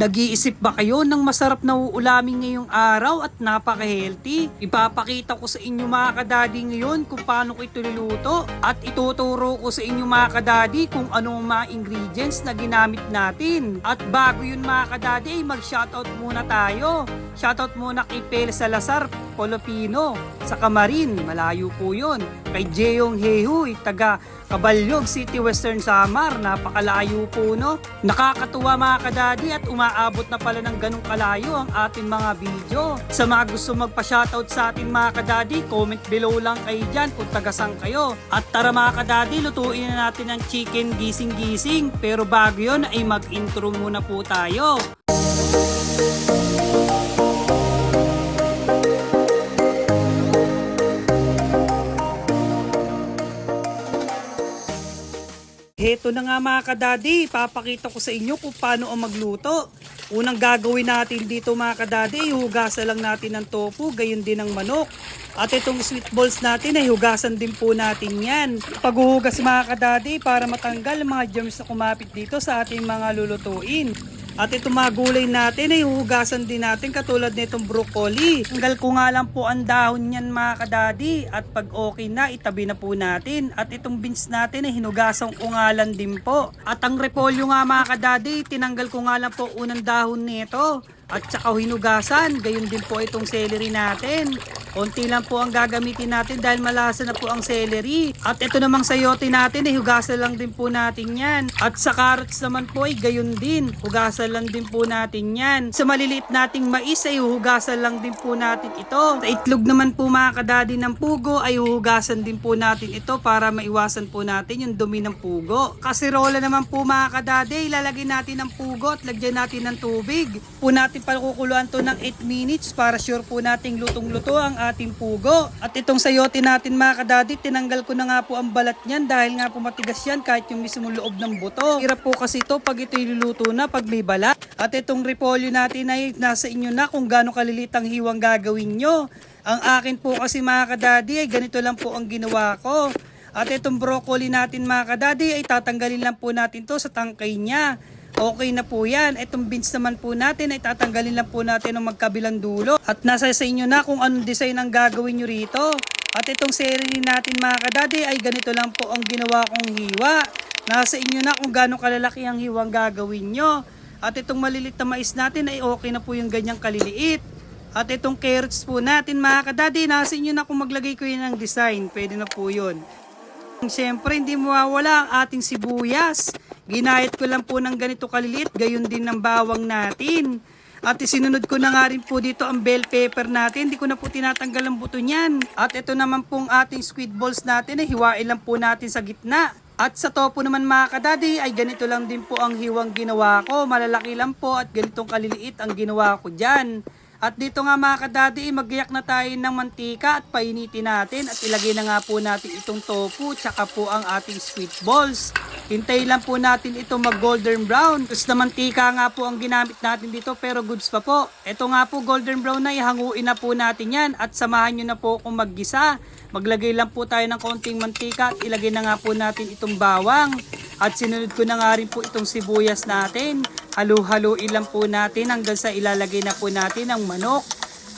Nag-iisip ba kayo ng masarap na uulamin ngayong araw at napaka-healthy? Ipapakita ko sa inyo mga kadadi ngayon kung paano ko ito luluto at ituturo ko sa inyo mga kadadi kung anong mga ingredients na ginamit natin. At bago yun mga kadadi, mag-shoutout muna tayo. Shoutout muna kay Pel Salazar, Polopino, sa Camarin, malayo po yun. Kay Jeyong Hehuy, taga Cabalyog City, Western Samar, napakalayo po no. Nakakatuwa mga kadadi at umaabot na pala ng ganong kalayo ang ating mga video. Sa mga gusto magpa-shoutout sa atin mga kadadi, comment below lang kayo dyan kung tagasang kayo. At tara mga kadadi, lutuin na natin ang chicken gising-gising. Pero bago yun ay mag-intro muna po tayo. Heto na nga mga kadadi, papakita ko sa inyo kung paano ang magluto. Unang gagawin natin dito mga kadadi, hugasan lang natin ng tofu, gayon din ng manok. At itong sweet balls natin ay hugasan din po natin yan. Paghuhugas mga kadadi para matanggal ang mga germs na kumapit dito sa ating mga lulutuin. At itong mga gulay natin ay huhugasan din natin katulad nitong broccoli. Tanggal ko nga lang po ang dahon niyan mga kadadi. At pag okay na, itabi na po natin. At itong beans natin ay hinugasan ko nga lang din po. At ang repolyo nga mga kadadi, tinanggal ko nga lang po unang dahon nito. At saka hinugasan, gayon din po itong celery natin. Konti lang po ang gagamitin natin dahil malasa na po ang celery. At ito namang sayote natin, hugasan lang din po natin yan. At sa carrots naman po ay gayon din. Hugasan lang din po natin yan. Sa maliliit nating mais ay hugasan lang din po natin ito. Sa itlog naman po mga kadadi ng pugo ay hugasan din po natin ito para maiwasan po natin yung dumi ng pugo. Kasirola naman po mga kadadi, ilalagay natin ng pugo at lagyan natin ng tubig. Po natin palukuluan to ng 8 minutes para sure po nating lutong-luto ang ating pugo. At itong sayote natin mga kadadi, tinanggal ko na nga po ang balat niyan dahil nga po matigas yan kahit yung mismo loob ng buto. Hirap po kasi ito pag ito iluluto na pag may balat. At itong repolyo natin ay nasa inyo na kung gaano kalilit ang hiwang gagawin nyo. Ang akin po kasi mga kadadi ay ganito lang po ang ginawa ko. At itong broccoli natin mga kadadi ay tatanggalin lang po natin to sa tangkay niya. Okay na po yan. Itong beans naman po natin ay tatanggalin lang po natin ng magkabilang dulo. At nasa sa inyo na kung anong design ang gagawin nyo rito. At itong celery natin mga kadadi ay ganito lang po ang ginawa kong hiwa. Nasa inyo na kung gaano kalalaki ang hiwang gagawin nyo. At itong malilit na mais natin ay okay na po yung ganyang kaliliit. At itong carrots po natin mga kadadi, nasa inyo na kung maglagay ko yun ng design. Pwede na po yun. Siyempre hindi mawawala ang ating sibuyas. Ginayat ko lang po ng ganito kaliliit, gayon din ng bawang natin. At isinunod ko na nga rin po dito ang bell pepper natin. Hindi ko na po tinatanggal ang buto niyan. At ito naman pong ating squid balls natin, hiwain lang po natin sa gitna. At sa tofu naman mga kadadi ay ganito lang din po ang hiwang ginawa ko. Malalaki lang po at ganitong kaliliit ang ginawa ko dyan. At dito nga mga kadadi, magiyak na tayo ng mantika at painitin natin at ilagay na nga po natin itong tofu tsaka po ang ating sweet balls. Hintayin lang po natin ito mag golden brown. Tapos na mantika nga po ang ginamit natin dito pero goods pa po. Ito nga po golden brown na, ihanguin na po natin yan at samahan nyo na po kung maggisa. Maglagay lang po tayo ng konting mantika at ilagay na nga po natin itong bawang. At sinunod ko na nga rin po itong sibuyas natin. Halu-haluin lang po natin hanggang sa ilalagay na po natin ang manok.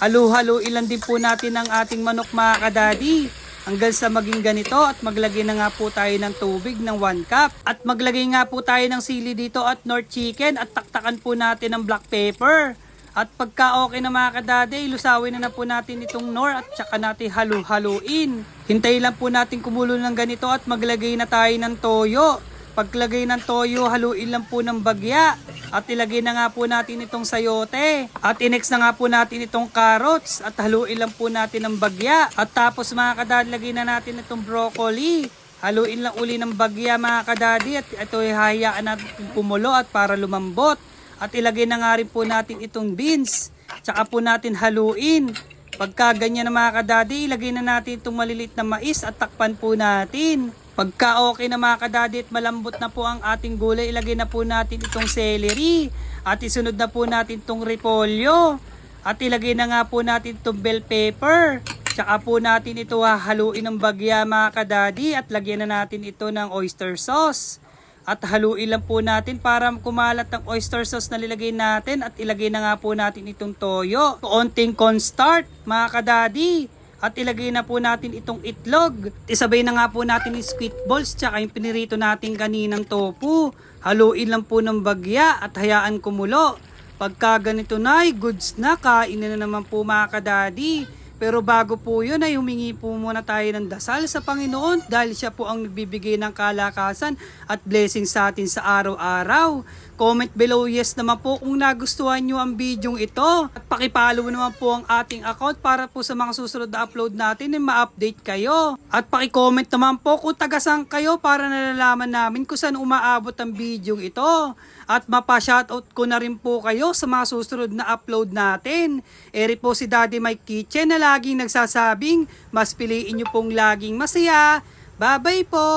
Halu-haluin lang din po natin ang ating manok mga kadadi. Hanggang sa maging ganito at maglagay na nga po tayo ng tubig ng 1 cup. At maglagay nga po tayo ng sili dito at Knorr chicken at taktakan po natin ng black pepper. At pagka okay na mga kadadi, lusawin na po natin itong Knorr at saka natin halu-haluin. Hintayin lang po natin kumulo ng ganito at maglagay na tayo ng toyo. Paglagay ng toyo, haluin lang po ng bagya. At ilagay na nga po natin itong sayote. At inex na nga po natin itong carrots. At haluin lang po natin ng bagya. At tapos mga kadadi, lagay na natin itong broccoli. Haluin lang uli ng bagya mga kadadi. At ito ay hayaan natin kumulo at para lumambot. At ilagay na nga rin po natin itong beans. Tsaka po natin haluin. Pagka ganyan na mga kadadi, ilagay na natin itong malilit na mais at takpan po natin. Pagka okay na mga kadadi at malambot na po ang ating gulay, ilagay na po natin itong celery. At isunod na po natin itong repolyo. At ilagay na nga po natin itong bell pepper. Tsaka po natin ito haluin ng bagya mga kadadi at lagyan na natin ito ng oyster sauce. At haluin lang po natin para kumalat ng oyster sauce na nilagay natin. At ilagay na nga po natin itong toyo. Konting cornstarch mga kadadi. At ilagay na po natin itong itlog. Isabay na nga po natin yung squid balls tsaka yung pinirito natin kaninang tofu. Haluin lang po ng bagya at hayaan kumulo. Pagka ganito na, goods na, kain na naman po mga kadadi. Pero bago po yun ay humingi po muna tayo ng dasal sa Panginoon dahil siya po ang nagbibigay ng kalakasan at blessing sa atin sa araw-araw. Comment below yes naman po kung nagustuhan nyo ang video ito. At pakipollow naman po ang ating account para po sa mga susunod na upload natin ay ma-update kayo. At pakicomment naman po kung tagasang kayo para nalalaman namin kung saan umaabot ang video ito. At mapa-shoutout ko na rin po kayo sa mga susunod na upload natin. Eri po si Daddy Mike Kitchen na laging nagsasabing mas piliin nyo pong laging masaya. Bye-bye po!